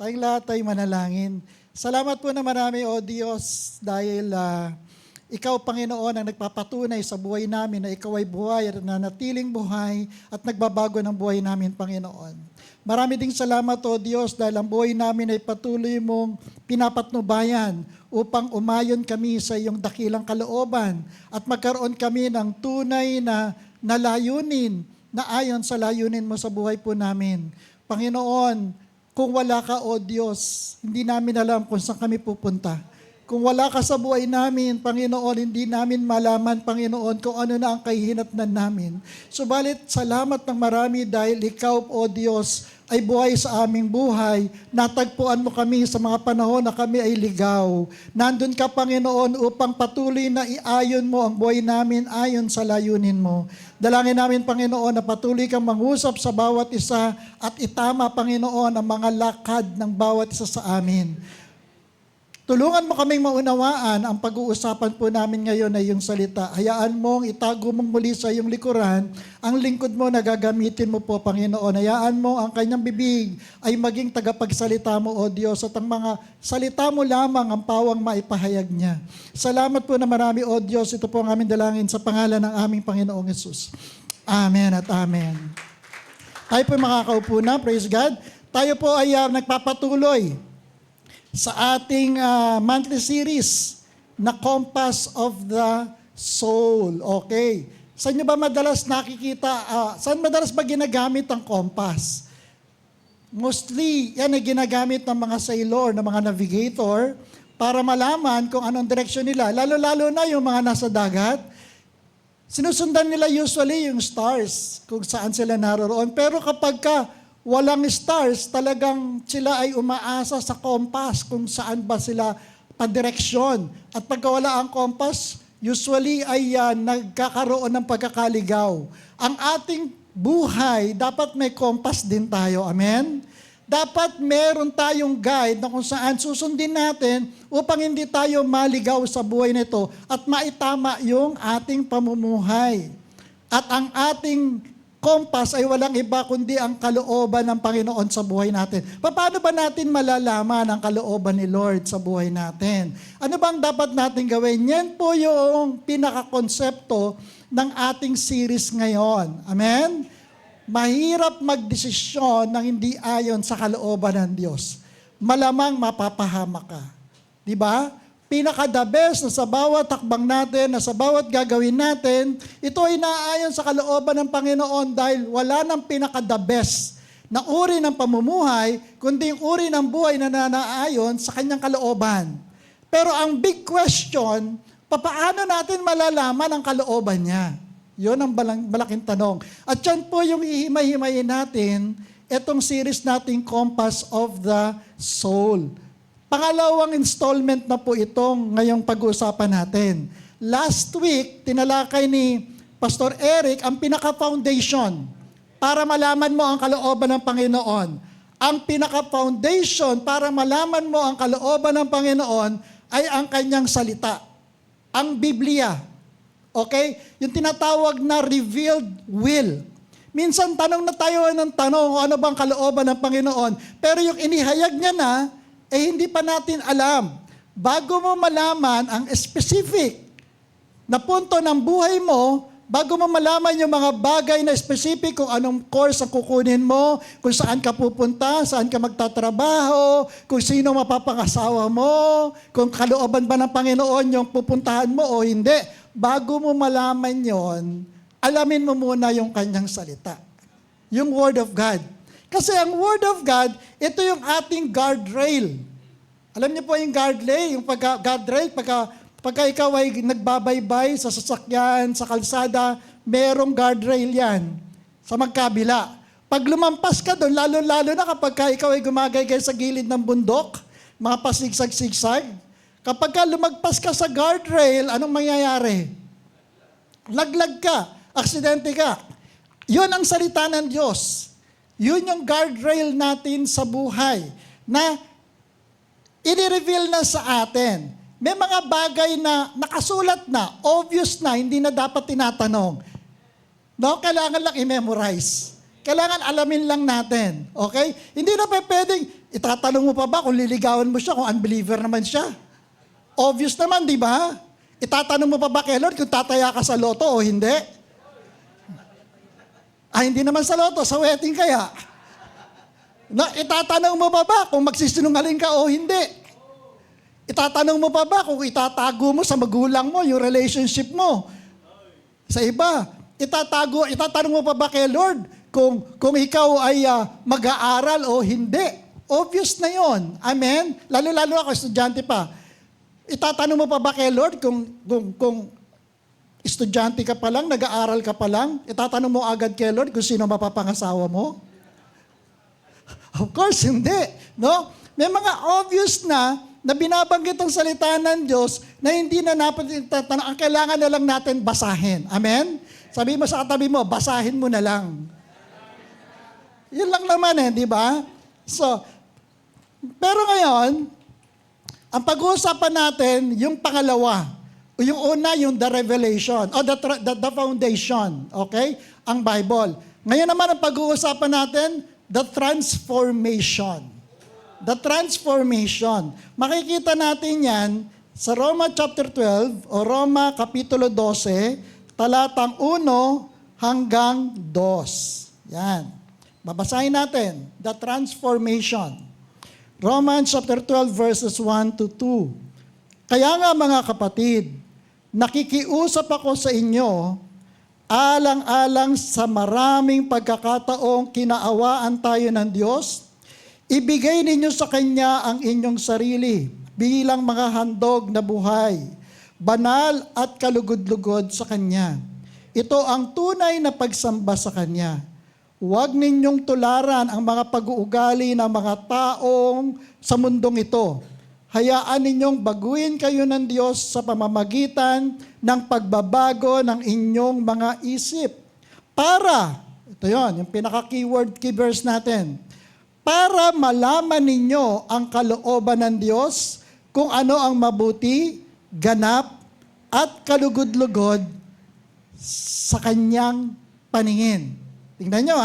Tayong lahat ay manalangin. Salamat po na marami, O Diyos, dahil Ikaw, Panginoon, ang nagpapatunay sa buhay namin na Ikaw ay buhay at nanatiling buhay at nagbabago ng buhay namin, Panginoon. Marami ding salamat, O Diyos, dahil ang buhay namin ay patuloy mong pinapatnubayan upang umayon kami sa iyong dakilang kalooban at magkaroon kami ng tunay na layunin na ayon sa layunin mo sa buhay po namin. Panginoon, kung wala ka, O Diyos, hindi namin alam kung saan kami pupunta. Kung wala ka sa buhay namin, Panginoon, hindi namin malaman, Panginoon, kung ano na ang kahihinatnan namin. Subalit, salamat ng marami dahil Ikaw, O Diyos, ay buhay sa aming buhay. Natagpuan mo kami sa mga panahon na kami ay ligaw. Nandun ka, Panginoon, upang patuloy na iayon mo ang buhay namin ayon sa layunin mo. Dalangin namin, Panginoon, na patuloy kang mangusap sa bawat isa at itama, Panginoon, ang mga lakad ng bawat isa sa amin. Tulungan mo kaming maunawaan ang pag-uusapan po namin ngayon na iyong salita. Hayaan mong itago mong muli sa iyong likuran ang lingkod mo na gagamitin mo po, Panginoon. Hayaan mo ang kanyang bibig ay maging tagapagsalita mo, O Diyos, at ang mga salita mo lamang ang pawang maipahayag niya. Salamat po na marami, O Diyos. Ito po ang aming dalangin sa pangalan ng aming Panginoong Yesus. Amen at amen. Tayo po makakaupo na, praise God. Tayo po ay nagpapatuloy sa ating monthly series na Compass of the Soul. Okay. Saan nyo ba madalas nakikita, saan madalas ba ginagamit ang compass? Mostly, yan ay ginagamit ng mga sailor, ng mga navigator, para malaman kung anong direksyon nila. Lalo-lalo na yung mga nasa dagat. Sinusundan nila usually yung stars, kung saan sila naroroon. Pero kapag walang stars, talagang sila ay umaasa sa compass kung saan ba sila padireksyon. At pagka wala ang compass, usually ay nagkakaroon ng pagkakaligaw. Ang ating buhay, dapat may compass din tayo. Amen? Dapat meron tayong guide na kung saan susundin natin upang hindi tayo maligaw sa buhay nito at maitama yung ating pamumuhay. At ang ating compass ay walang iba kundi ang kalooban ng Panginoon sa buhay natin. Paano ba natin malalaman ang kalooban ni Lord sa buhay natin? Ano bang dapat natin gawin? Yan po yung pinakakonsepto ng ating series ngayon. Amen? Mahirap magdesisyon ng hindi ayon sa kalooban ng Diyos. Malamang mapapahama ka. Di ba? Pinaka-the best na sa bawat takbang natin, na sa bawat gagawin natin, ito ay naayon sa kalooban ng Panginoon dahil wala nang pinaka-the best na uri ng pamumuhay, kundi yung uri ng buhay na nanaayon sa kanyang kalooban. Pero ang big question, paano natin malalaman ang kalooban niya? Yun ang malaking tanong. At yan po yung ihimay-himayin natin, itong series nating Compass of the Soul. Pangalawang installment na po itong ngayong pag-uusapan natin. Last week, tinalakay ni Pastor Eric ang pinaka-foundation para malaman mo ang kalooban ng Panginoon. Ang pinaka-foundation para malaman mo ang kalooban ng Panginoon ay ang kanyang salita, ang Biblia. Okay? Yung tinatawag na revealed will. Minsan tanong na tayo ng tanong kung ano bang kalooban ng Panginoon, pero yung inihayag niya na, hindi pa natin alam. Bago mo malaman ang specific na punto ng buhay mo, bago mo malaman yung mga bagay na specific, kung anong course ang kukunin mo, kung saan ka pupunta, saan ka magtatrabaho, kung sino mapapangasawa mo, kung kalooban ba ng Panginoon yung pupuntahan mo o hindi. Bago mo malaman yon, alamin mo muna yung kanyang salita. Yung Word of God. Kasi ang Word of God, ito yung ating guardrail. Alam niyo po yung guardrail, yung guardrail, pagka ikaw ay nagbabaybay sa sasakyan, sa kalsada, merong guardrail yan sa magkabila. Pag lumampas ka doon, lalo-lalo na kapag ikaw ay gumagaygay sa gilid ng bundok, mga pasigsag-sigsag, kapag lumagpas ka sa guardrail, anong mangyayari? Laglag ka, aksidente ka. Yun ang salita ng Diyos. Yun yung guardrail natin sa buhay na i-reveal na sa atin. May mga bagay na nakasulat na, obvious na, hindi na dapat tinatanong. No? Kailangan lang i-memorize. Kailangan alamin lang natin. Okay? Hindi na pwedeng Itatanong mo pa ba kung liligawan mo siya, kung unbeliever naman siya? Obvious naman, di ba? Itatanong mo pa ba kay Lord kung tataya ka sa loto o hindi? Hindi naman sa loto, sa wedding kaya. Itatanong mo pa ba kung magsisinungaling ka o hindi? Itatanong mo pa ba kung itatago mo sa magulang mo yung relationship mo sa iba? Itatanong mo pa ba kay Lord kung ikaw ay mag-aaral o hindi? Obvious na yon. Amen? Lalo-lalo ako, estudyante pa. Itatanong mo pa ba kay Lord kung estudyante ka pa lang, nag-aaral ka pa lang? Itatanong mo agad kay Lord kung sino mapapangasawa mo? Of course, hindi. No? May mga obvious na binabanggit ang salita ng Diyos na hindi na ang kailangan na lang natin basahin. Amen? Sabi mo sa katabi mo, basahin mo na lang. Yun lang naman di ba? So, pero ngayon, ang pag-uusapan natin, yung pangalawa, o yung una, yung the revelation, o the foundation, okay? Ang Bible. Ngayon naman, ang pag-uusapan natin, the transformation. The transformation. Makikita natin yan sa Roma chapter 12 o Roma kapitulo 12, talatang 1 hanggang 2. Yan. Babasahin natin, the transformation. Romans chapter 12 verses 1 to 2. Kaya nga mga kapatid, nakikiusap ako sa inyo, alang-alang sa maraming pagkakataong kinaawaan tayo ng Diyos, ibigay ninyo sa Kanya ang inyong sarili bilang mga handog na buhay, banal at kalugod-lugod sa Kanya. Ito ang tunay na pagsamba sa Kanya. Huwag ninyong tularan ang mga pag-uugali ng mga taong sa mundong ito. Hayaan ninyong baguhin kayo ng Diyos sa pamamagitan ng pagbabago ng inyong mga isip. Ito yon, yung pinaka-keyword, key verse natin. Para malaman ninyo ang kalooban ng Diyos, kung ano ang mabuti, ganap, at kalugod-lugod sa Kanyang paningin. Tingnan nyo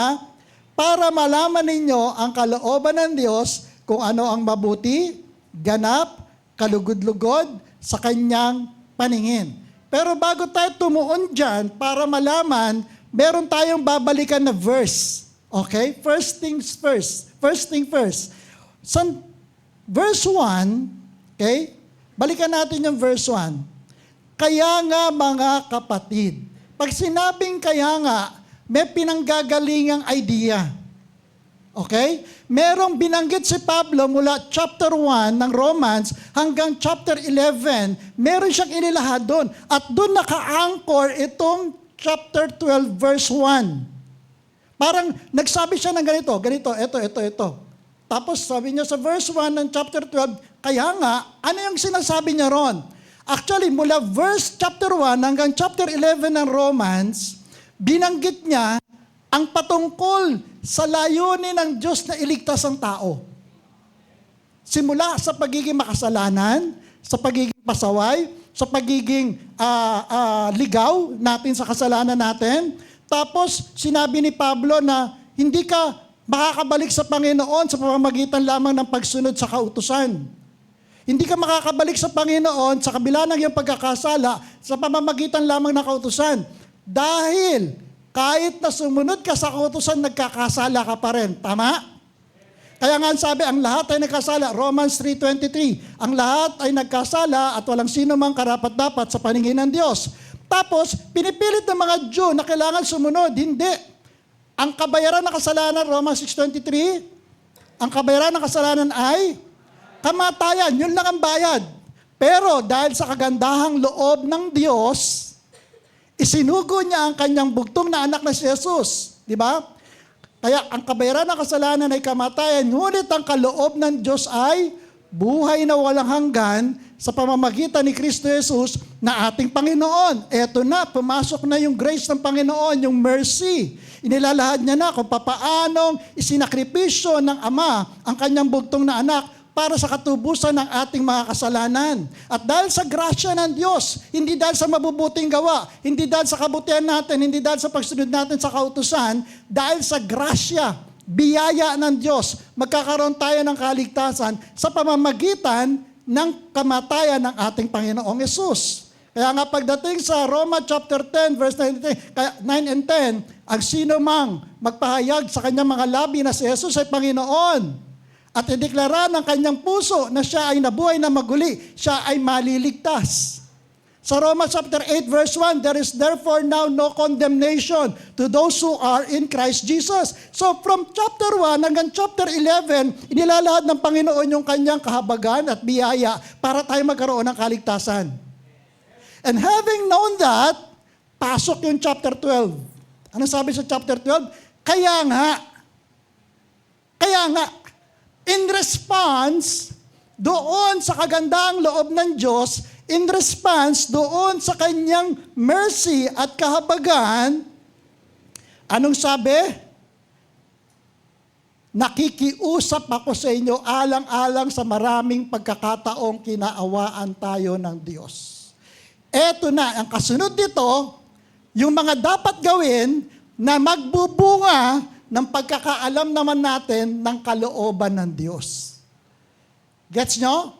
para malaman ninyo ang kalooban ng Diyos kung ano ang mabuti, ganap, kalugod-lugod sa Kanyang paningin. Pero bago tayo tumuon dyan, para malaman, meron tayong babalikan na verse. Okay? First things first. First thing first. Verse 1, okay? Balikan natin yung verse 1. Kaya nga mga kapatid. Pag sinabing kaya nga, may pinanggagalingang idea. Okay? Merong binanggit si Pablo mula chapter 1 ng Romans hanggang chapter 11. Meron siyang inilahad doon. At doon naka-anchor itong chapter 12 verse 1. Parang nagsabi siya ng ganito, ito. Tapos sabi niya sa verse 1 ng chapter 12, kaya nga, ano yung sinasabi niya ron? Actually, mula verse chapter 1 hanggang chapter 11 ng Romans, binanggit niya ang patungkol sa layunin ng Diyos na iligtas ang tao. Simula sa pagiging makasalanan, sa pagiging pasaway, sa pagiging ligaw natin sa kasalanan natin. Tapos sinabi ni Pablo na hindi ka makakabalik sa Panginoon sa pamamagitan lamang ng pagsunod sa kautusan. Hindi ka makakabalik sa Panginoon sa kabila ng iyong pagkakasala sa pamamagitan lamang ng kautusan. Dahil kahit na sumunod ka sa kautusan, nagkakasala ka pa rin. Tama? Kaya nga sabi, ang lahat ay nagkasala. Romans 3:23. Ang lahat ay nagkasala at walang sino mang karapat-dapat sa paningin ng Diyos. Tapos, pinipilit ng mga Jew na kailangan sumunod. Hindi. Ang kabayaran ng kasalanan, Romans 6:23, ang kabayaran ng kasalanan ay kamatayan. Yun lang ang bayad. Pero dahil sa kagandahang loob ng Diyos, isinugo niya ang kanyang bugtong na anak na si Jesus. Di ba? Kaya ang kabayaran ng kasalanan ay kamatayan, ngunit ang kaloob ng Diyos ay buhay na walang hanggan sa pamamagitan ni Kristo Jesus na ating Panginoon. Eto na, pumasok na yung grace ng Panginoon, yung mercy. Inilalahad niya na kung papaanong isinakripisyo ng Ama ang kanyang bugtong na anak para sa katubusan ng ating mga kasalanan. At dahil sa grasya ng Diyos, hindi dahil sa mabubuting gawa, hindi dahil sa kabutihan natin, hindi dahil sa pagsunod natin sa kautusan, dahil sa grasya biyaya ng Diyos. Magkakaroon tayo ng kaligtasan sa pamamagitan ng kamatayan ng ating Panginoong Yesus. Kaya nga pagdating sa Roma chapter 10 verse 9 and 10, ang sino mang magpahayag sa kanyang mga labi na si Jesus ay Panginoon at ideklara ng kanyang puso na siya ay nabuhay na maguli, siya ay maliligtas. Sa Romans chapter 8 verse 1, there is therefore now no condemnation to those who are in Christ Jesus. So from chapter 1 hanggang chapter 11, inilalahad ng Panginoon yung kanyang kahabagan at biyaya para tayo magkaroon ng kaligtasan. And having known that, pasok yung chapter 12. Ano sabi sa chapter 12? Kaya nga, in response doon sa kagandang loob ng Diyos, in response doon sa kanyang mercy at kahabagan, anong sabi? Nakikiusap ako sa inyo alang-alang sa maraming pagkakataong kinaawaan tayo ng Diyos. Eto na, ang kasunod dito, yung mga dapat gawin na magbubunga ng pagkakaalam naman natin ng kalooban ng Diyos. Gets nyo?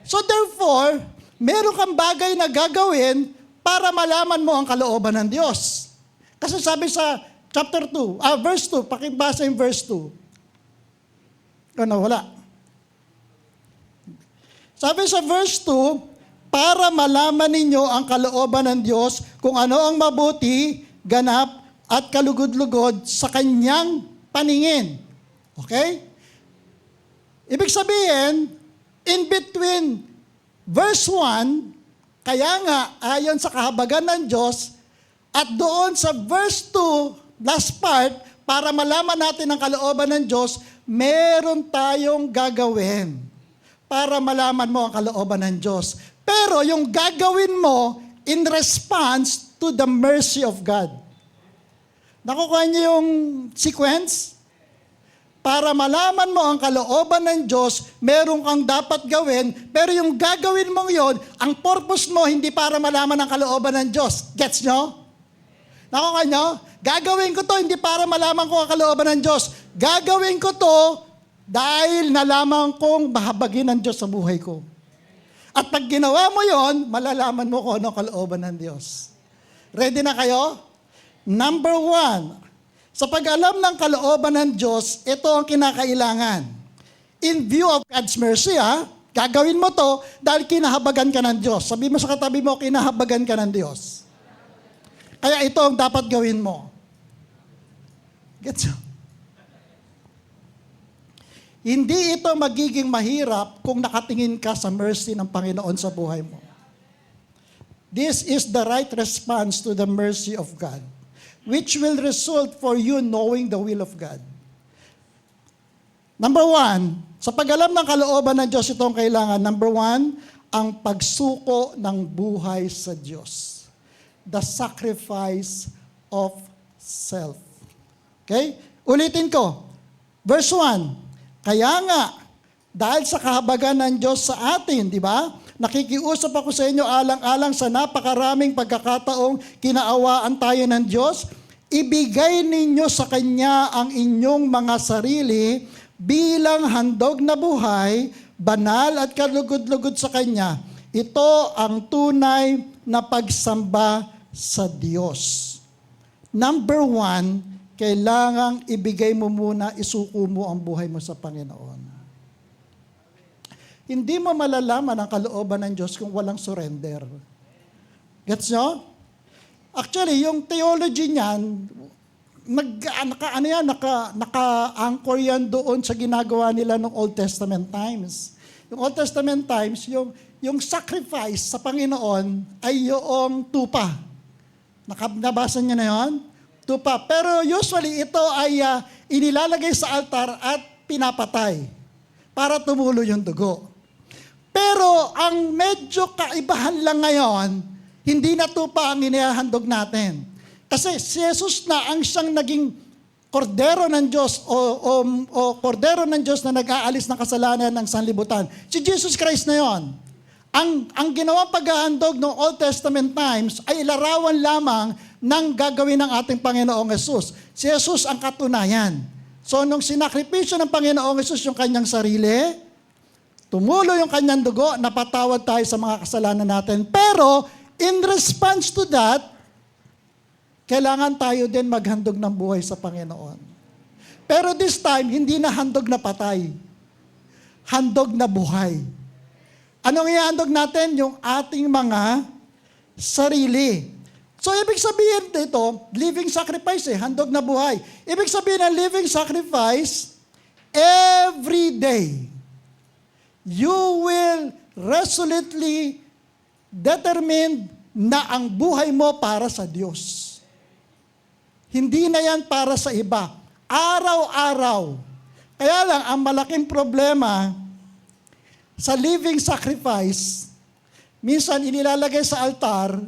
So therefore, meron kang bagay na gagawin para malaman mo ang kalooban ng Diyos. Kasi sabi sa chapter 2, verse 2, pakibasa yung verse 2. Ano, wala. Sabi sa verse 2, para malaman ninyo ang kalooban ng Diyos kung ano ang mabuti, ganap, at kalugod-lugod sa kanyang paningin. Okay? Ibig sabihin, in between verse 1, kaya nga, ayon sa kahabagan ng Diyos, at doon sa verse 2, last part, para malaman natin ang kalooban ng Diyos, meron tayong gagawin para malaman mo ang kalooban ng Diyos. Pero yung gagawin mo in response to the mercy of God. Nakukuha niyo yung sequence? Para malaman mo ang kalooban ng Diyos, meron kang dapat gawin, pero yung gagawin mong yon, ang purpose mo, hindi para malaman ang kalooban ng Diyos. Gets nyo? Nakukuha nyo? Gagawin ko to, hindi para malaman ko ang kalooban ng Diyos. Gagawin ko to, dahil nalaman kong mahabagin ng Diyos sa buhay ko. At pag ginawa mo yon, malalaman mo kung ano ang kalooban ng Diyos. Ready na kayo? Number 1, sa pag-alam ng kalooban ng Diyos, ito ang kinakailangan. In view of God's mercy, gagawin mo to dahil kinahabagan ka ng Diyos. Sabi mo sa katabi mo, kinahabagan ka ng Diyos. Kaya ito ang dapat gawin mo. Gets you? Hindi ito magiging mahirap kung nakatingin ka sa mercy ng Panginoon sa buhay mo. This is the right response to the mercy of God, which will result for you knowing the will of God. Number 1, sa pag-alam ng kalooban ng Diyos, ito ang kailangan. Number 1, ang pagsuko ng buhay sa Diyos. The sacrifice of self. Okay? Ulitin ko. Verse 1, kaya nga, dahil sa kahabagan ng Diyos sa atin, di ba? Nakikiusap ako sa inyo alang-alang sa napakaraming pagkakataong kinaawaan tayo ng Diyos. Ibigay ninyo sa Kanya ang inyong mga sarili bilang handog na buhay, banal at kalugod-lugod sa Kanya. Ito ang tunay na pagsamba sa Diyos. Number 1, kailangang ibigay mo muna, isuko mo ang buhay mo sa Panginoon. Hindi mo malalaman ang kalooban ng Diyos kung walang surrender. Gets nyo? Actually, yung theology niyan, naka-anchor yan doon sa ginagawa nila ng Old Testament times. Yung Old Testament times, yung sacrifice sa Panginoon ay yung tupa. Nabasa niya na yun? Tupa. Pero usually ito ay inilalagay sa altar at pinapatay para tumulo yung dugo. Pero ang medyo kaibahan lang ngayon, hindi na tupa ang inihahandog natin. Kasi si Jesus na ang siyang naging kordero ng Diyos o kordero ng Diyos na nag-aalis ng kasalanan ng sanlibutan. Si Jesus Christ na yon. Ang ginawang paghahandog ng Old Testament times ay ilarawan lamang ng gagawin ng ating Panginoong Jesus. Si Jesus ang katunayan. So, nung sinakripisyo ng Panginoong Hesus yung kanyang sarili, tumulo yung kanyang dugo, napatawad tayo sa mga kasalanan natin. Pero, in response to that, kailangan tayo din maghandog ng buhay sa Panginoon. Pero this time, hindi na handog na patay. Handog na buhay. Anong ihandog natin? Yung ating mga sarili. So, ibig sabihin dito, living sacrifice handog na buhay. Ibig sabihin ng living sacrifice, every day, you will resolutely determine na ang buhay mo para sa Diyos. Hindi na yan para sa iba. Araw-araw. Kaya lang, ang malaking problema sa living sacrifice, minsan inilalagay sa altar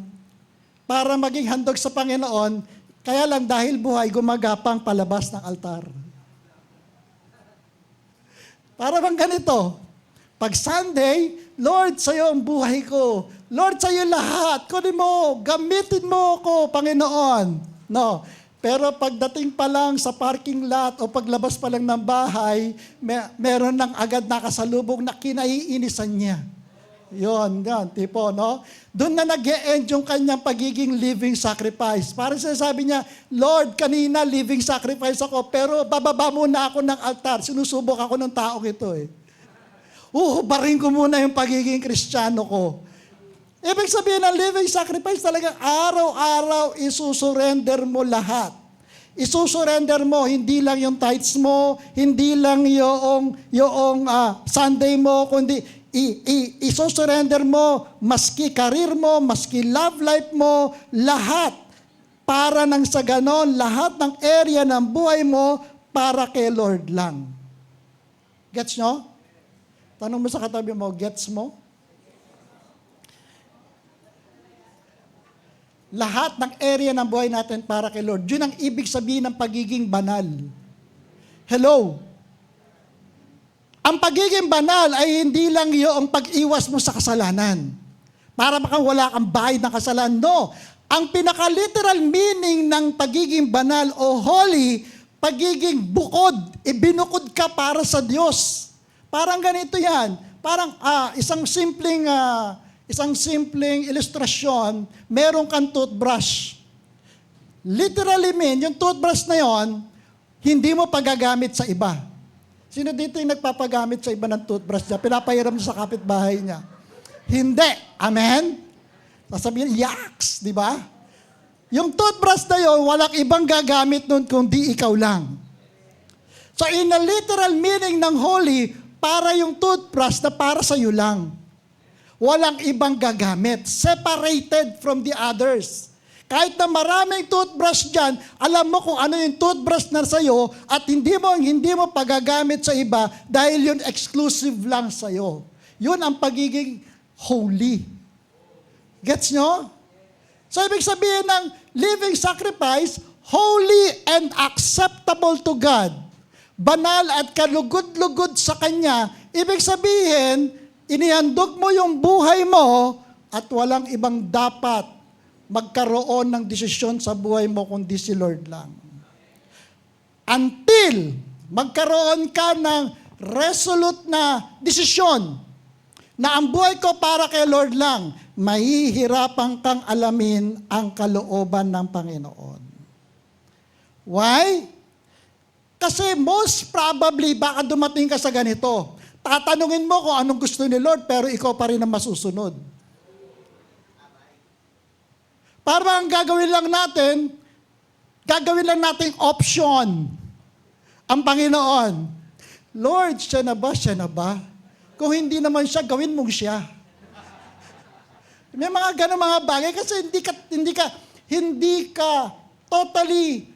para maging handog sa Panginoon, kaya lang dahil buhay, gumagapang palabas ng altar. Para bang ganito, pag Sunday, Lord, sa'yo ang buhay ko. Lord, sa'yo lahat. Kunin mo, gamitin mo ako, Panginoon. No. Pero pagdating pa lang sa parking lot o paglabas pa lang ng bahay, meron ng agad nakasalubong na kinaiinisan niya. Yun, tipo, no? Doon na nag-e-end yung kanyang pagiging living sacrifice. Parang sinasabi niya, Lord, kanina living sacrifice ako, pero bababa muna ako ng altar. Sinusubok ako ng taong ito eh. Uhubarin ko muna yung pagiging Kristiyano ko. Ibig sabihin ng living sacrifice talagang araw-araw isusurrender mo lahat. Isusurrender mo, hindi lang yung tithes mo, hindi lang yung Sunday mo, kundi isusurrender mo, maski career mo, maski love life mo, lahat. Para nang sa ganon, lahat ng area ng buhay mo para kay Lord lang. Gets nyo? Tanong mo sa katabi mo, gets mo? Lahat ng area ng buhay natin para kay Lord. Yun ang ibig sabihin ng pagiging banal. Hello? Ang pagiging banal ay hindi lang yung pag-iwas mo sa kasalanan. Para baka wala kang bayad ng kasalanan. No. Ang pinaka-literal meaning ng pagiging banal o holy, pagiging bukod, ibinukod ka para sa Diyos. Parang ganito yan. Parang isang simpleng ilustrasyon, meron kang toothbrush. Literally yung toothbrush na yon, hindi mo pagagamit sa iba. Sino dito yung nagpapagamit sa iba ng toothbrush niya? Pinapahiram niya sa kapitbahay niya. Hindi. Amen? Sasabihin, yaks, di ba? Yung toothbrush na yon, walang ibang gagamit nun kundi ikaw lang. So in a literal meaning ng holy, para yung toothbrush na para sa iyo lang. Walang ibang gagamit. Separated from the others. Kahit na maraming toothbrush dyan, alam mo kung ano yung toothbrush na sa'yo at hindi mo pagagamit sa iba dahil yun exclusive lang sa'yo. Yun ang pagiging holy. Gets nyo? So, ibig sabihin ng living sacrifice, holy and acceptable to God. Banal at kalugod-lugod sa Kanya. Ibig sabihin, inihandog mo yung buhay mo at walang ibang dapat magkaroon ng desisyon sa buhay mo kundi si Lord lang. Until magkaroon ka ng resolute na desisyon na ang buhay ko para kay Lord lang, mahihirapan kang alamin ang kalooban ng Panginoon. Why? Kasi most probably baka dumating ka sa ganito. Tatanungin mo kung anong gusto ni Lord, pero ikaw pa rin ang masusunod. Para ang gagawin lang natin option. Ang Panginoon. Lord, siya na ba? Siya na ba? Kung hindi naman siya, gawin mong siya. May mga ganun mga bagay kasi hindi ka totally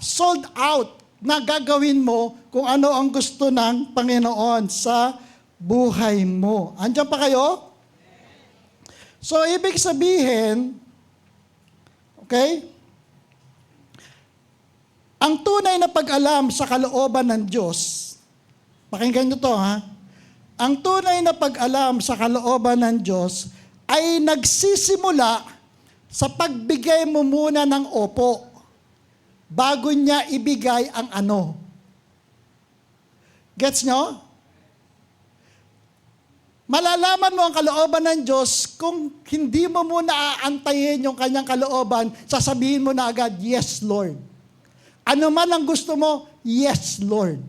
sold out na gagawin mo kung ano ang gusto ng Panginoon sa buhay mo. Andiyan pa kayo? So, ibig sabihin, okay, ang tunay na pag-alam sa kalooban ng Diyos, pakinggan nyo to ha, ang tunay na pag-alam sa kalooban ng Diyos ay nagsisimula sa pagbigay mo muna ng opo bago niya ibigay ang ano. Gets nyo? Malalaman mo ang kalooban ng Diyos kung hindi mo muna aantayin yung kanyang kalooban, sasabihin mo na agad, yes, Lord. Ano man ang gusto mo, yes, Lord.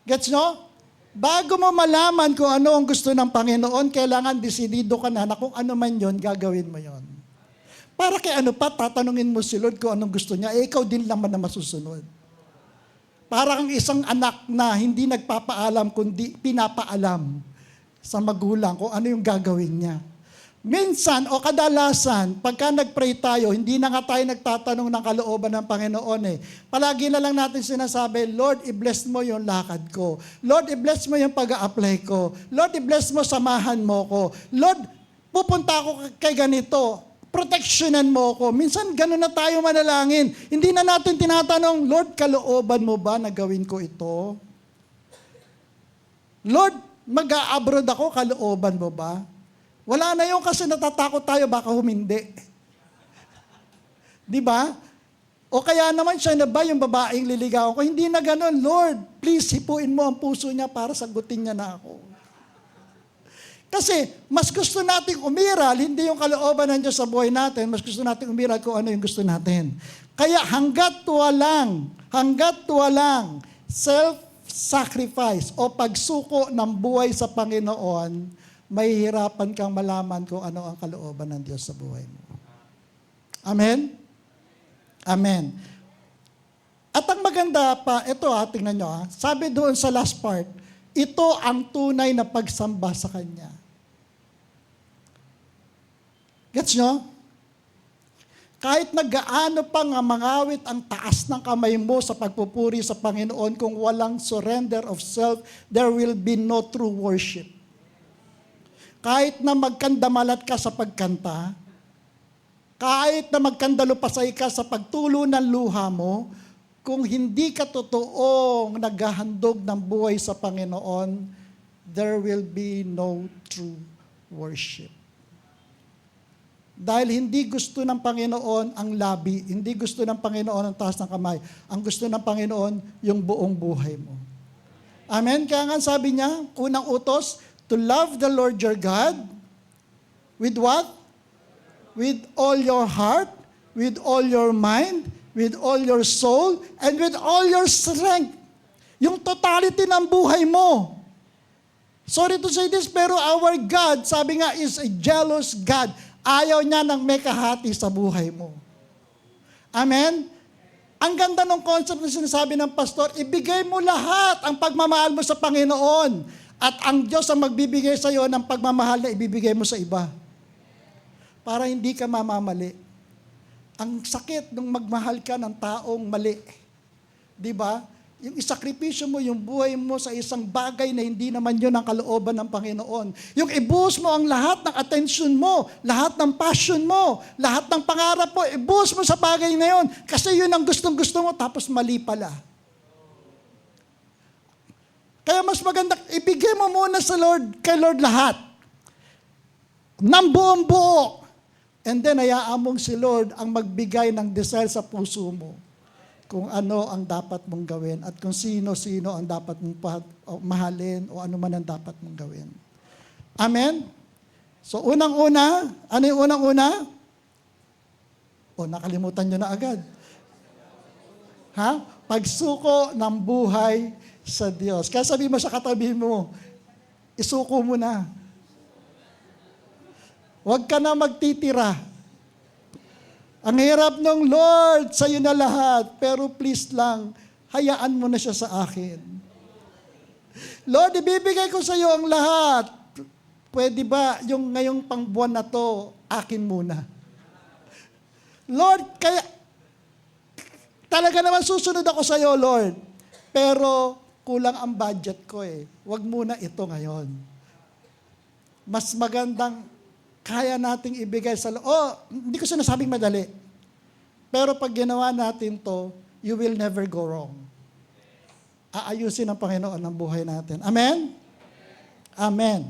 Gets nyo? Bago mo malaman kung ano ang gusto ng Panginoon, kailangan desidido ka na kung ano man yon, gagawin mo yon. Para kay ano pa, tatanungin mo si Lord kung anong gusto niya, ikaw din naman na masusunod. Para kang isang anak na hindi nagpapaalam, kundi pinapaalam sa magulang kung ano yung gagawin niya. Minsan o kadalasan, pagka nag-pray tayo, hindi na nga tayo nagtatanong ng kalooban ng Panginoon eh. Palagi na lang natin sinasabi, Lord, i-bless mo yung lakad ko. Lord, i-bless mo yung pag-a-apply ko. Lord, i-bless mo, samahan mo ko. Lord, pupunta ako kay ganito. Protectionan mo ko. Minsan gano'n na tayo manalangin. Hindi na natin tinatanong, Lord, kalooban mo ba na gawin ko ito? Lord, mag-a-abroad ako, kalooban mo ba? Wala na yun kasi natatakot tayo, baka humindi. Di ba? O kaya naman siya na ba yung babaeng liligawan ko? Hindi na gano'n, Lord, please hipuin mo ang puso niya para sagutin niya na ako. Kasi mas gusto nating umiral, hindi yung kalooban ng Diyos sa buhay natin, mas gusto nating umiral kung ano yung gusto natin. Kaya hanggat walang self-sacrifice o pagsuko ng buhay sa Panginoon, mahihirapan kang malaman kung ano ang kalooban ng Diyos sa buhay mo. Amen? Amen. At ang maganda pa, ito tingnan nyo sabi doon sa last part, ito ang tunay na pagsamba sa Kanya. Gets nyo? Kahit nagaano pa nga mangawit ang taas ng kamay mo sa pagpupuri sa Panginoon, kung walang surrender of self, there will be no true worship. Kahit na magkandamalat ka sa pagkanta, kahit na magkandalupasay ka sa pagtulo ng luha mo, kung hindi ka totoong naghahandog ng buhay sa Panginoon, there will be no true worship. Dahil hindi gusto ng Panginoon ang labi, hindi gusto ng Panginoon ang taas ng kamay. Ang gusto ng Panginoon, yung buong buhay mo. Amen? Kaya nga sabi niya, unang utos, to love the Lord your God, with what? With all your heart, with all your mind, with all your soul, and with all your strength. Yung totality ng buhay mo. Sorry to say this, pero our God, sabi nga, is a jealous God. Ayaw niya ng may kahati sa buhay mo. Amen? Ang ganda ng concept na sinasabi ng pastor, ibigay mo lahat ang pagmamahal mo sa Panginoon. At ang Diyos ang magbibigay sa iyo ng pagmamahal na ibibigay mo sa iba. Para hindi ka mamamali. Ang sakit nung magmahal ka ng taong mali. Di ba? Yung isakripisyo mo, yung buhay mo sa isang bagay na hindi naman yun ang kalooban ng Panginoon. Yung ibuhos mo ang lahat ng attention mo, lahat ng passion mo, lahat ng pangarap mo, ibuhos mo sa bagay na yun. Kasi yun ang gustong-gusto mo, tapos mali pala. Kaya mas maganda, ibigay mo muna sa Lord, kay Lord lahat. Ng buong buo. And then, hayaan mong si Lord ang magbigay ng desire sa puso mo. Kung ano ang dapat mong gawin at kung sino-sino ang dapat mong mahalin o ano man ang dapat mong gawin. Amen? So, unang-una, ano yung unang-una? O, nakalimutan nyo na agad. Pagsuko ng buhay sa Diyos. Kaya sabi mo sa katabi mo, isuko mo na. Huwag ka na magtitira. Ang hirap ng Lord, sa'yo na lahat, pero please lang, hayaan mo na siya sa akin. Lord, ibibigay ko sa'yo ang lahat. Pwede ba yung ngayong pangbuwan na to, akin muna? Lord, kaya, talaga naman susunod ako sa'yo, Lord. Pero, kulang ang budget ko eh. Huwag muna ito ngayon. Mas magandang, kaya nating ibigay sa hindi ko sinasabing madali. Pero pag ginawa natin to, you will never go wrong. Aayusin ng Panginoon ang buhay natin. Amen? Amen.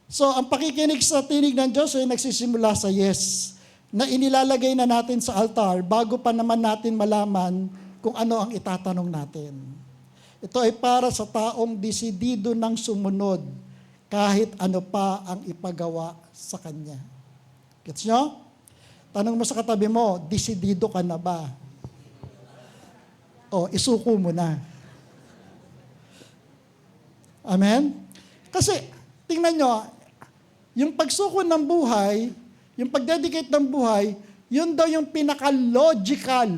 So, ang pakikinig sa tinig ng Diyos ay nagsisimula sa yes, na inilalagay na natin sa altar bago pa naman natin malaman kung ano ang itatanong natin. Ito ay para sa taong desidido ng sumunod kahit ano pa ang ipagawa sa kanya. Gets nyo? Tanong mo sa katabi mo, desidido ka na ba? O, isuko mo na. Amen? Kasi, tingnan nyo, yung pagsuko ng buhay, yung pagdedicate ng buhay, yun daw yung pinaka-logical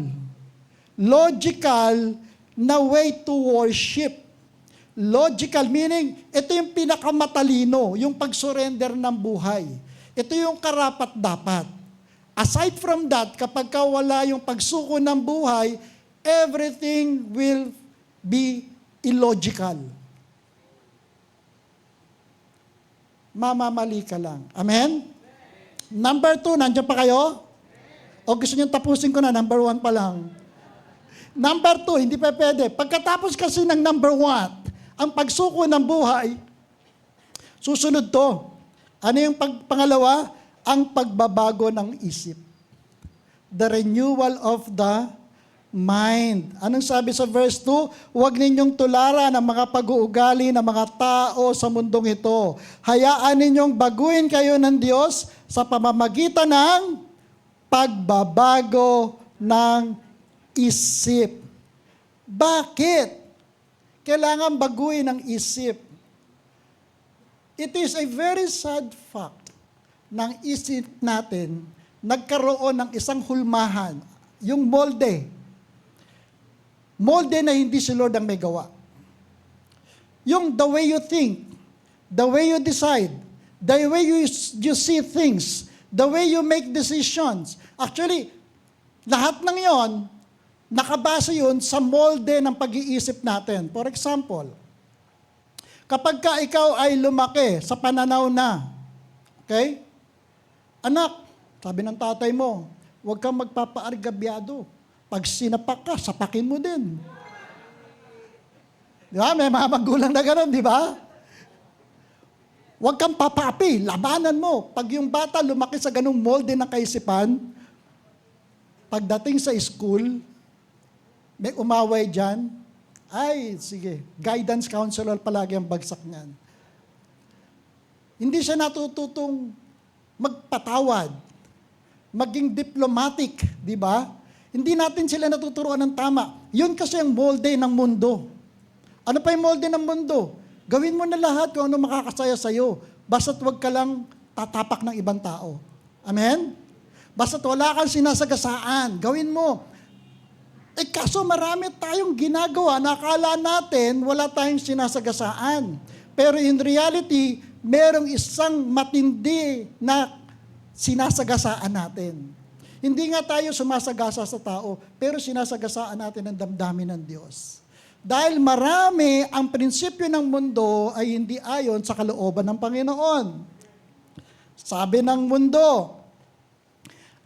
na way to worship. Logical meaning, ito yung pinakamatalino, yung pag-surrender ng buhay. Ito yung karapat-dapat. Aside from that, kapag wala yung pagsuko ng buhay, everything will be illogical. Mamamali ka lang. Amen? Number 2, nandiyan pa kayo? O gusto nyo tapusin ko na, number 1 pa lang. Number 2, hindi pa pwede. Pagkatapos kasi ng number 1, ang pagsuko ng buhay, susunod to. Ano yung pangalawa? Ang pagbabago ng isip. The renewal of the mind. Anong sabi sa verse 2? Huwag ninyong tularan ang mga pag-uugali ng mga tao sa mundong ito. Hayaan ninyong baguhin kayo ng Diyos sa pamamagitan ng pagbabago ng isip. Bakit? Kailangan baguhin ang isip. It is a very sad fact ng isip natin nagkaroon ng isang hulmahan, yung molde. Molde na hindi si Lord ang may gawa. Yung the way you think, the way you decide, the way you see things, the way you make decisions. Actually, lahat ng yon, nakabase yun sa molde ng pag-iisip natin. For example, kapag ka ikaw ay lumaki sa pananaw na, okay? Anak, sabi ng tatay mo, huwag kang magpapaargabyado. Pag sinapak ka, sapakin mo din. Di ba? May mga magulang na gano'n, di ba? Huwag kang papapi, labanan mo. Pag yung bata lumaki sa ganung molde ng kaisipan, pagdating sa school, may umaway dyan, ay, sige, guidance counselor palagi ang bagsak niyan. Hindi siya natututong magpatawad, maging diplomatic, di ba? Hindi natin sila natuturuan ng tama. Yun kasi ang molde ng mundo. Ano pa yung molde ng mundo? Gawin mo na lahat kung ano makakasaya sa'yo. Basta't huwag ka lang tatapak ng ibang tao. Amen? Basta't wala kang sinasagasaan. Gawin mo. Kaso marami tayong ginagawa na akala natin wala tayong sinasagasaan. Pero in reality, merong isang matindi na sinasagasaan natin. Hindi nga tayo sumasagasa sa tao, pero sinasagasaan natin ang damdamin ng Diyos. Dahil marami ang prinsipyo ng mundo ay hindi ayon sa kalooban ng Panginoon. Sabi ng mundo,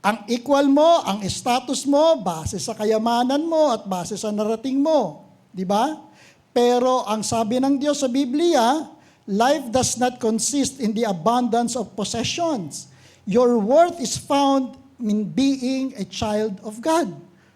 ang equal mo, ang status mo, base sa kayamanan mo at base sa narating mo. Di ba? Pero ang sabi ng Diyos sa Biblia, life does not consist in the abundance of possessions. Your worth is found in being a child of God.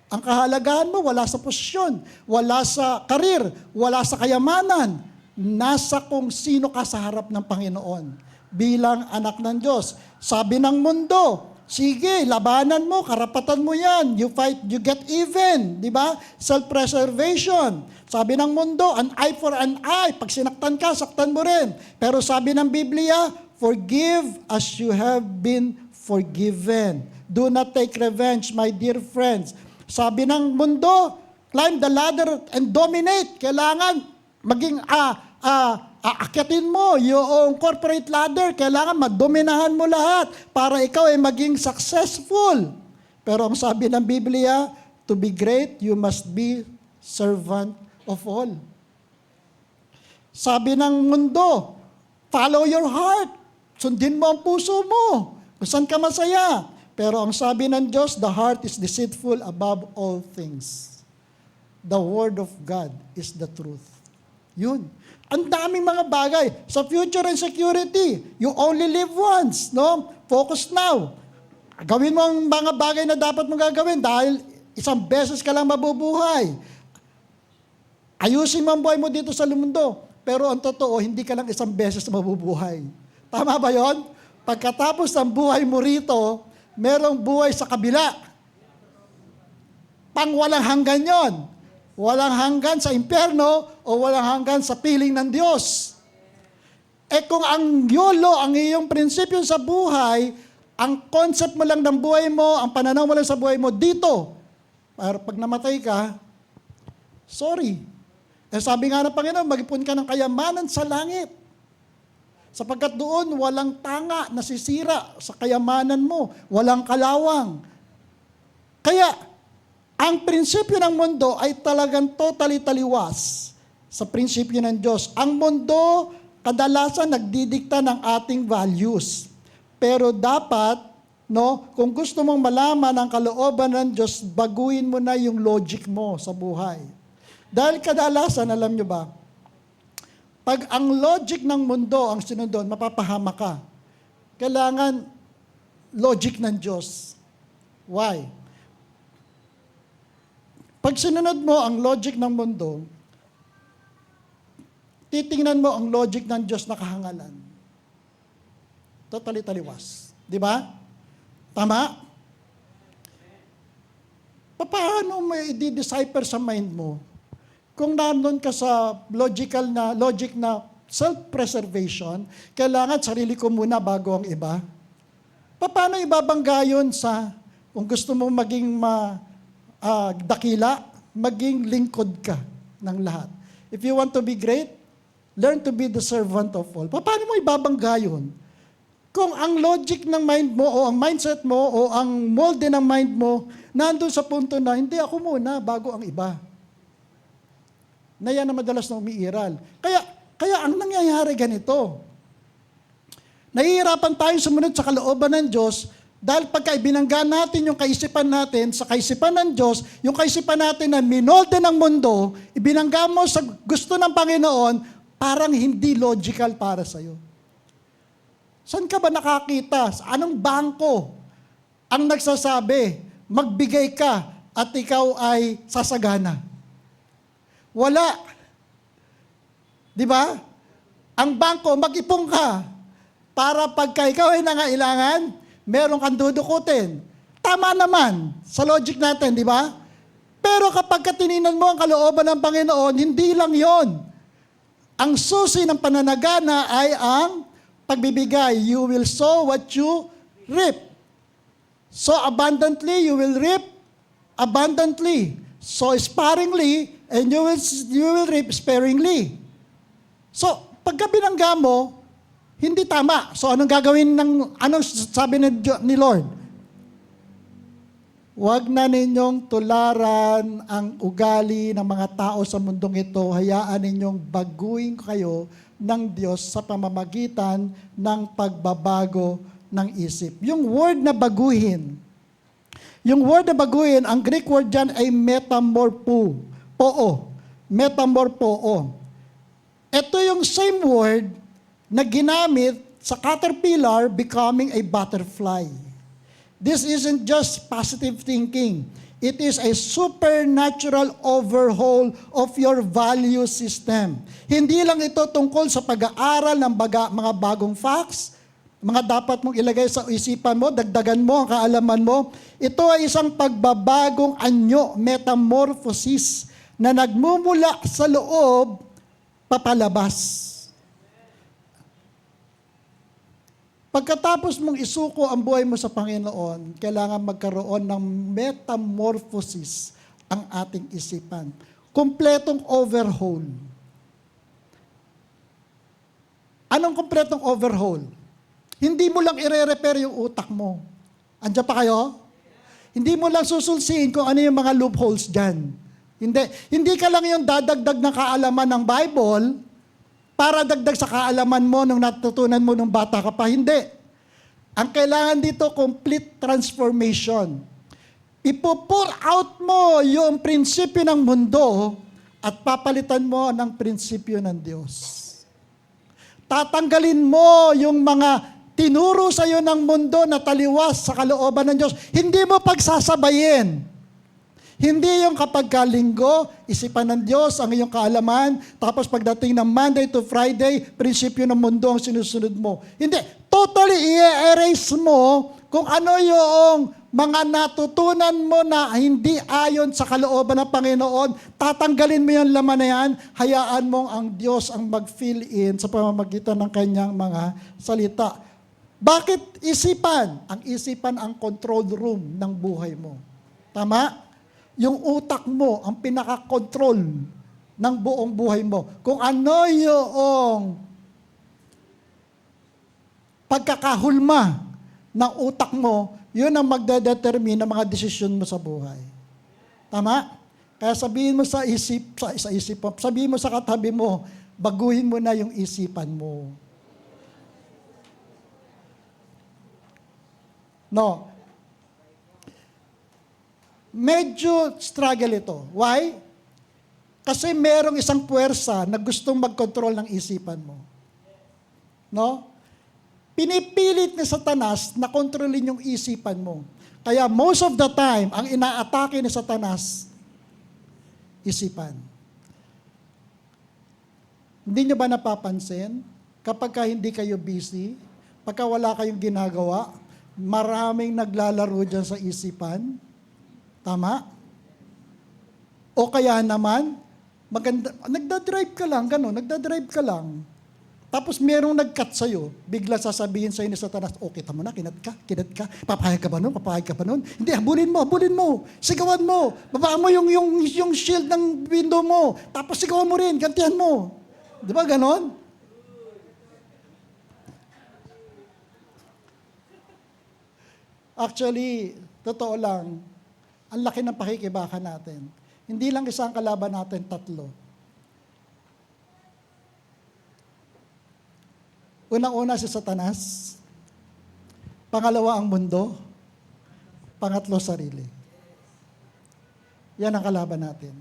Ang kahalagahan mo, wala sa posisyon, wala sa karir, wala sa kayamanan. Nasa kung sino ka sa harap ng Panginoon bilang anak ng Diyos. Sabi ng mundo, sige, labanan mo, karapatan mo yan. You fight, you get even. Di ba? Self-preservation. Sabi ng mundo, an eye for an eye. Pag sinaktan ka, saktan mo rin. Pero sabi ng Biblia, forgive as you have been forgiven. Do not take revenge, my dear friends. Sabi ng mundo, climb the ladder and dominate. Kailangan maging aakyatin mo yung corporate ladder. Kailangan madominahan mo lahat para ikaw ay maging successful. Pero ang sabi ng Biblia, to be great, you must be servant of all. Sabi ng mundo, follow your heart. Sundin mo ang puso mo. Kung saan ka masaya. Pero ang sabi ng Diyos, the heart is deceitful above all things. The Word of God is the truth. Yun. Ang daming mga bagay. Sa future and security, you only live once. No? Focus now. Gawin mo ang mga bagay na dapat mong gagawin dahil isang beses ka lang mabubuhay. Ayusin mo ang buhay mo dito sa mundo. Pero ang totoo, hindi ka lang isang beses mabubuhay. Tama ba yon? Pagkatapos ng buhay mo rito, merong buhay sa kabila. Pang walang hanggan yon. Walang hanggan sa impyerno o walang hanggan sa piling ng Diyos. Kung ang YOLO, ang iyong prinsipyo sa buhay, ang concept mo lang ng buhay mo, ang pananaw mo lang sa buhay mo dito, para pag namatay ka, sorry. Sabi nga ng Panginoon, mag-ipon ka ng kayamanan sa langit. Sapagkat doon, walang tanga nasisira sa kayamanan mo. Walang kalawang. Kaya, ang prinsipyo ng mundo ay talagang totally taliwas sa prinsipyo ng Diyos. Ang mundo, kadalasan nagdidikta ng ating values. Pero dapat, kung gusto mong malaman ang kalooban ng Diyos, baguhin mo na yung logic mo sa buhay. Dahil kadalasan, alam nyo ba, pag ang logic ng mundo ang sinunod, mapapahama ka. Kailangan logic ng Diyos. Why? Pag sinunod mo ang logic ng mundo, titingnan mo ang logic ng Diyos na kahangalan. Totally taliwas. Di ba? Tama? Paano mo i-decipher sa mind mo kung nandun ka sa logic na self-preservation, kailangan sarili ko muna bago ang iba? Paano ibabangga yun sa, kung gusto mo maging dakila, maging lingkod ka ng lahat. If you want to be great, learn to be the servant of all. Paano mo ibabangga yun? Kung ang logic ng mind mo o ang mindset mo o ang molde ng mind mo nandun sa punto na hindi ako muna bago ang iba. Na yan na madalas na umiiral. Kaya ang nangyayari ganito. Nahihirapan tayo sumunod sa kalooban ng Diyos dahil pagka ibinangga natin yung kaisipan natin sa kaisipan ng Diyos, yung kaisipan natin na minolde ng mundo, ibinangga mo sa gusto ng Panginoon, parang hindi logical para sa'yo. Saan ka ba nakakita? Sa anong bangko ang nagsasabi, magbigay ka at ikaw ay sasagana? Wala. Di ba? Ang bangko, mag-ipon ka para pagka ikaw ay nangailangan, meron kang dudukutin. Tama naman sa logic natin, di ba? Pero kapag tinignan mo ang kalooban ng Panginoon, hindi lang yon. Ang susi ng pananagana ay ang pagbibigay. You will sow what you reap. Sow abundantly, you will reap abundantly. Sow sparingly, and you will reap sparingly. So, pagka binangga mo, hindi tama. So, anong sabi ni Lord? Huwag na ninyong tularan ang ugali ng mga tao sa mundong ito. Hayaan ninyong baguhin kayo ng Diyos sa pamamagitan ng pagbabago ng isip. Yung word na baguhin, ang Greek word dyan ay metamorpho. Metamorpho. Ito yung same word na ginamit sa caterpillar becoming a butterfly. This isn't just positive thinking. It is a supernatural overhaul of your value system. Hindi lang ito tungkol sa pag-aaral ng mga bagong facts, mga dapat mong ilagay sa isipan mo, dagdagan mo ang kaalaman mo. Ito ay isang pagbabagong anyo, metamorphosis, na nagmumula sa loob, papalabas. Pagkatapos mong isuko ang buhay mo sa Panginoon, kailangan magkaroon ng metamorphosis ang ating isipan. Kompletong overhaul. Anong kompletong overhaul? Hindi mo lang ire-repair yung utak mo. Andiyan pa kayo? Hindi mo lang susulsiin kung ano yung mga loopholes dyan. Hindi ka lang yung dadagdag ng kaalaman ng Bible para dagdag sa kaalaman mo nung natutunan mo nung bata ka pa. Hindi. Ang kailangan dito, complete transformation. Ipo-pour out mo yung prinsipyo ng mundo at papalitan mo ng prinsipyo ng Diyos. Tatanggalin mo yung mga tinuro sa iyo ng mundo na taliwas sa kalooban ng Diyos. Hindi mo pagsasabayin. Hindi yung kapag linggo, isipan ng Diyos ang iyong kaalaman, tapos pagdating ng Monday to Friday, prinsipyo ng mundo ang sinusunod mo. Hindi. Totally i-erase mo kung ano yung mga natutunan mo na hindi ayon sa kalooban ng Panginoon. Tatanggalin mo yung laman na yan, hayaan mong ang Diyos ang mag-fill in sa pamamagitan ng kanyang mga salita. Bakit isipan? Ang isipan ang control room ng buhay mo. Tama? Yung utak mo ang pinaka-control ng buong buhay mo. Kung ano yung pagkakahulma ng utak mo, yun ang magdedetermine ng mga desisyon mo sa buhay. Tama? Kaya sabihin mo sa isip mo, sabihin mo sa katabi mo, baguhin mo na yung isipan mo. No. Medyo struggle ito. Why? Kasi merong isang puwersa na gustong mag-control ng isipan mo. No? Pinipilit ni Satanas na kontrolin yung isipan mo. Kaya most of the time, ang inaatake ni Satanas, isipan. Hindi nyo ba napapansin? Kapag hindi kayo busy, pagka wala kayong ginagawa, maraming naglalaro dyan sa isipan. Tama? O kaya naman, nagdadrive ka lang, gano'n, nagdadrive ka lang. Tapos merong nag-cut sa'yo, bigla sasabihin sa'yo ni Satanas, kita mo na, kinat ka, papayag ka ba nun? Hindi, habulin mo, sigawan mo, babaan mo yung shield ng window mo, tapos sigawan mo rin, gantihan mo. Di ba gano'n? Actually, totoo lang, ang laki ng pakikibaka natin. Hindi lang isang kalaban natin, 3. Unang-una si Satanas, pangalawa ang mundo, pangatlo sarili. Yan ang kalaban natin.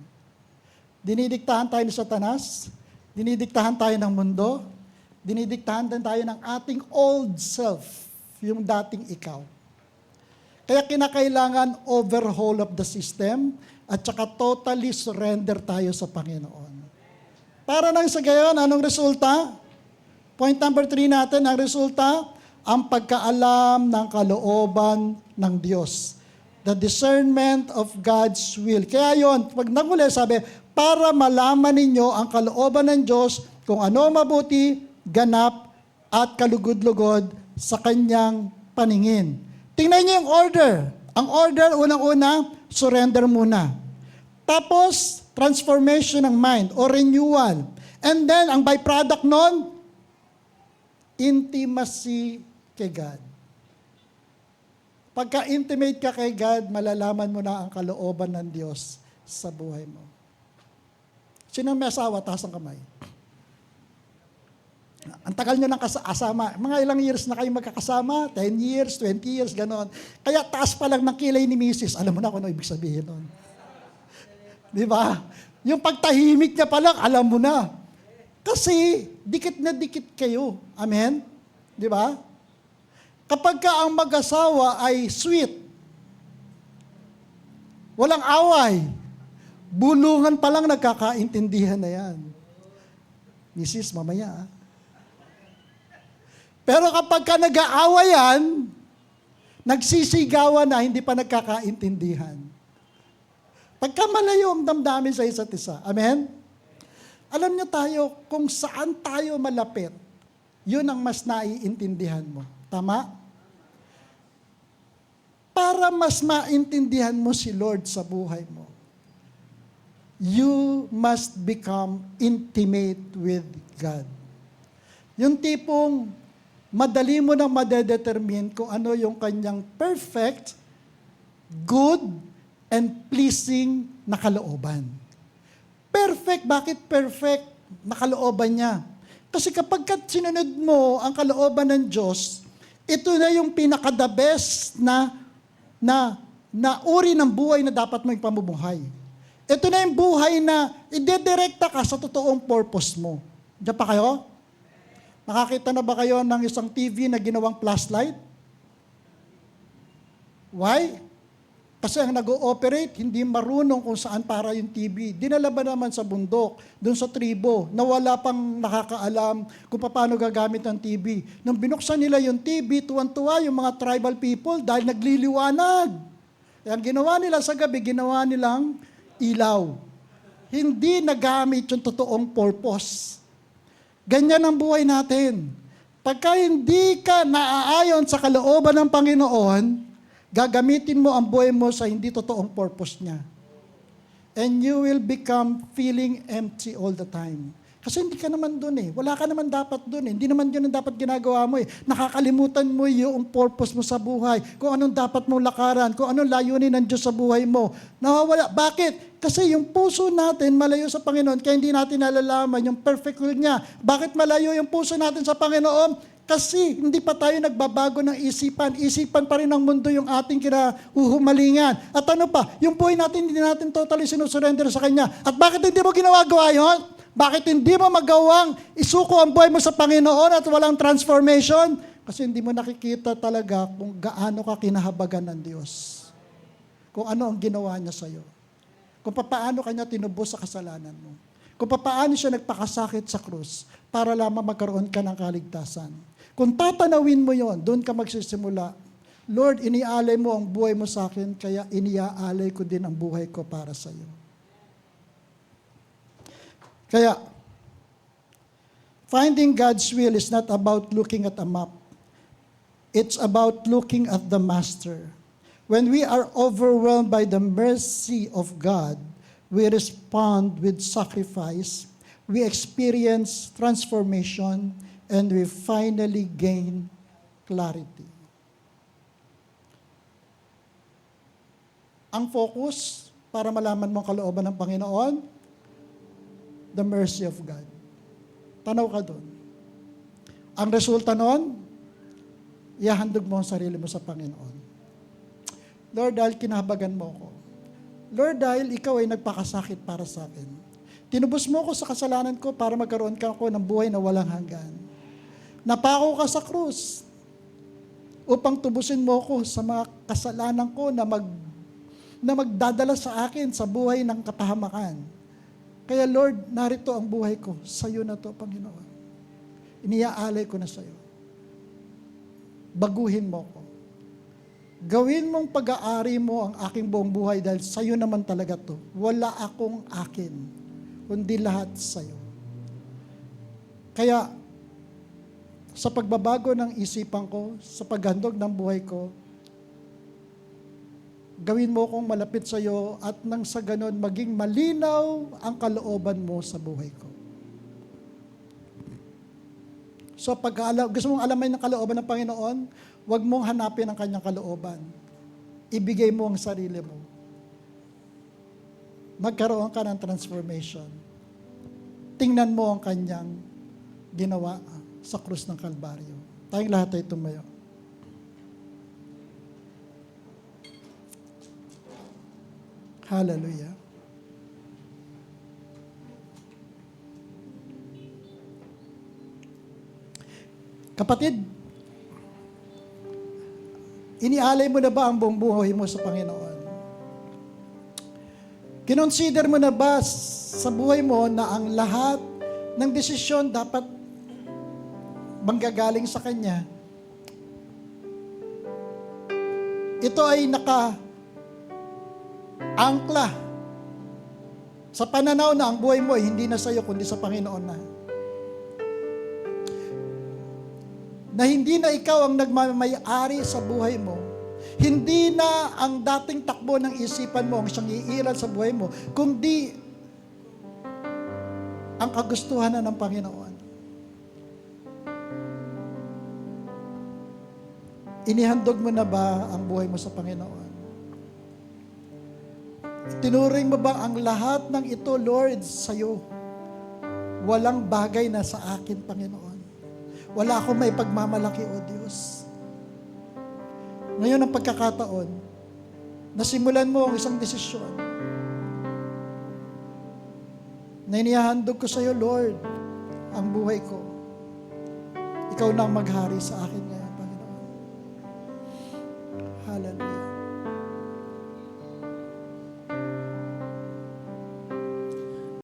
Dinidiktahan tayo ni Satanas, dinidiktahan tayo ng mundo, dinidiktahan din tayo ng ating old self, yung dating ikaw. Kaya kinakailangan overhaul of the system at saka totally surrender tayo sa Panginoon. Para nang sa gayon, anong resulta? Point number 3 natin, ang resulta, ang pagkaalam ng kalooban ng Diyos. The discernment of God's will. Kaya yon, pag nagmuli, sabi, para malaman ninyo ang kalooban ng Diyos kung ano mabuti, ganap, at kalugod-lugod sa kanyang paningin. Tingnan niyo yung order. Ang order, unang-una, surrender muna. Tapos, transformation ng mind o renewal. And then, ang byproduct nun, intimacy kay God. Pagka-intimate ka kay God, malalaman mo na ang kalooban ng Diyos sa buhay mo. Sino may asawa? Taas ang kamay. Ang tagal nyo ng kasama. Mga ilang years na kayo magkakasama? 10 years, 20 years, gano'n. Kaya taas pa lang ng kilay ni Mrs. Alam mo na kung ano ibig sabihin nun. Di ba? Yung pagtahimik niya pa lang, alam mo na. Kasi, dikit na dikit kayo. Amen? Di ba? Kapag ka ang mag-asawa ay sweet, walang away, bulungan pa lang nagkakaintindihan na yan. Mrs., mamaya. Pero kapag ka nag-aawayan, nagsisigawan na, hindi pa nagkakaintindihan. Pagka malayo ang damdamin sa isa't isa. Amen? Alam niyo tayo, kung saan tayo malapit, yun ang mas naiintindihan mo. Tama? Para mas maintindihan mo si Lord sa buhay mo, you must become intimate with God. Yung tipong madali mo nang madedetermine kung ano yung kanyang perfect, good, and pleasing na kalooban. Perfect. Bakit perfect na kalooban niya? Kasi kapag sinunod mo ang kalooban ng Diyos, ito na yung pinaka-the best na uri ng buhay na dapat mo ipamumuhay. Ito na yung buhay na idedirekta ka sa totoong purpose mo. Diyan pa kayo? Nakakita na ba kayo ng isang TV na ginawang flashlight? Why? Kasi ang nag-ooperate, hindi marunong kung saan para yung TV. Dinala ba naman sa bundok, doon sa tribo, na wala pang nakakaalam kung paano gagamit ang TV. Nung binuksan nila yung TV, tuwan-tuwa yung mga tribal people dahil nagliliwanag. Kaya ang ginawa nila sa gabi, ginawa nilang ilaw. Hindi nagamit yung totoong purpose. Ganyan ang buhay natin. Pagka hindi ka naaayon sa kalooban ng Panginoon, gagamitin mo ang buhay mo sa hindi totoong purpose niya. And you will become feeling empty all the time. Kasi hindi ka naman doon eh. Wala ka naman dapat doon eh. Hindi naman yun ang dapat ginagawa mo eh. Nakakalimutan mo yung purpose mo sa buhay. Kung anong dapat mong lakaran. Kung anong layunin ng Diyos sa buhay mo. Nawawala. Bakit? Kasi yung puso natin malayo sa Panginoon kaya hindi natin nalalaman yung perfect will niya. Bakit malayo yung puso natin sa Panginoon? Kasi hindi pa tayo nagbabago ng isipan. Isipan pa rin ng mundo yung ating kinahuhumalingan. At ano pa, yung buhay natin, hindi natin totally sinusurrender sa Kanya. At bakit hindi mo ginagawa yun? Bakit hindi mo magawang isuko ang buhay mo sa Panginoon at walang transformation? Kasi hindi mo nakikita talaga kung gaano ka kinahabagan ng Diyos. Kung ano ang ginawa niya sa'yo. Kung paano Kanya tinubos sa kasalanan mo. Kung paano siya nagpakasakit sa krus para lamang magkaroon ka ng kaligtasan. Kung tatanawin mo yon, doon ka magsisimula. Lord, inialay mo ang buhay mo sa akin, kaya iniaalay ko din ang buhay ko para sa iyo. Kaya, finding God's will is not about looking at a map. It's about looking at the Master. When we are overwhelmed by the mercy of God, we respond with sacrifice, we experience transformation, and we finally gain clarity. Ang focus para malaman mo ang kalooban ng Panginoon, the mercy of God. Tanaw ka doon. Ang resulta noon, ihahandog mo ang sarili mo sa Panginoon. Lord, dahil kinahabagan mo ako. Lord, dahil ikaw ay nagpakasakit para sa akin. Tinubos mo ko sa kasalanan ko para magkaroon ka ako ng buhay na walang hanggan. Napako ka sa krus upang tubusin mo ko sa mga kasalanan ko na magdadala sa akin sa buhay ng kapahamakan. Kaya Lord, narito ang buhay ko. Sa iyo na to, Panginoon. Iniaalay ko na sa iyo. Baguhin mo ko. Gawin mong pag-aari mo ang aking buong buhay dahil sa iyo naman talaga to. Wala akong akin, kundi lahat sa iyo. Kaya, sa pagbabago ng isipan ko, sa paghandog ng buhay ko, gawin mo kong malapit sa iyo at nang sa ganon maging malinaw ang kalooban mo sa buhay ko. So pag gusto mong alamin ng kalooban ng Panginoon, huwag mong hanapin ang kanyang kalooban. Ibigay mo ang sarili mo. Magkaroon ka ng transformation. Tingnan mo ang kanyang ginawa sa krus ng Kalbaryo. Tayong lahat ay tumayo. Hallelujah. Kapatid, inialay mo na ba ang buong buhay mo sa Panginoon? Kinonsider mo na ba sa buhay mo na ang lahat ng desisyon dapat manggagaling sa Kanya? Ito ay naka-angkla sa pananaw na ang buhay mo ay hindi na sa iyo kundi sa Panginoon na. Na hindi na ikaw ang nagmamayari sa buhay mo. Hindi na ang dating takbo ng isipan mo ang siyang iiral sa buhay mo, kundi ang kagustuhan na ng Panginoon. Inihandog mo na ba ang buhay mo sa Panginoon? Tinuring mo ba ang lahat ng ito, Lord, sa iyo? Walang bagay na sa akin, Panginoon. Wala akong may pagmamalaki, O Diyos. Ngayon ang pagkakataon, nasimulan mo ang isang desisyon na inihahandog ko sa iyo, Lord, ang buhay ko. Ikaw na ang maghari sa akin ngayon, Panginoon. Hallelujah.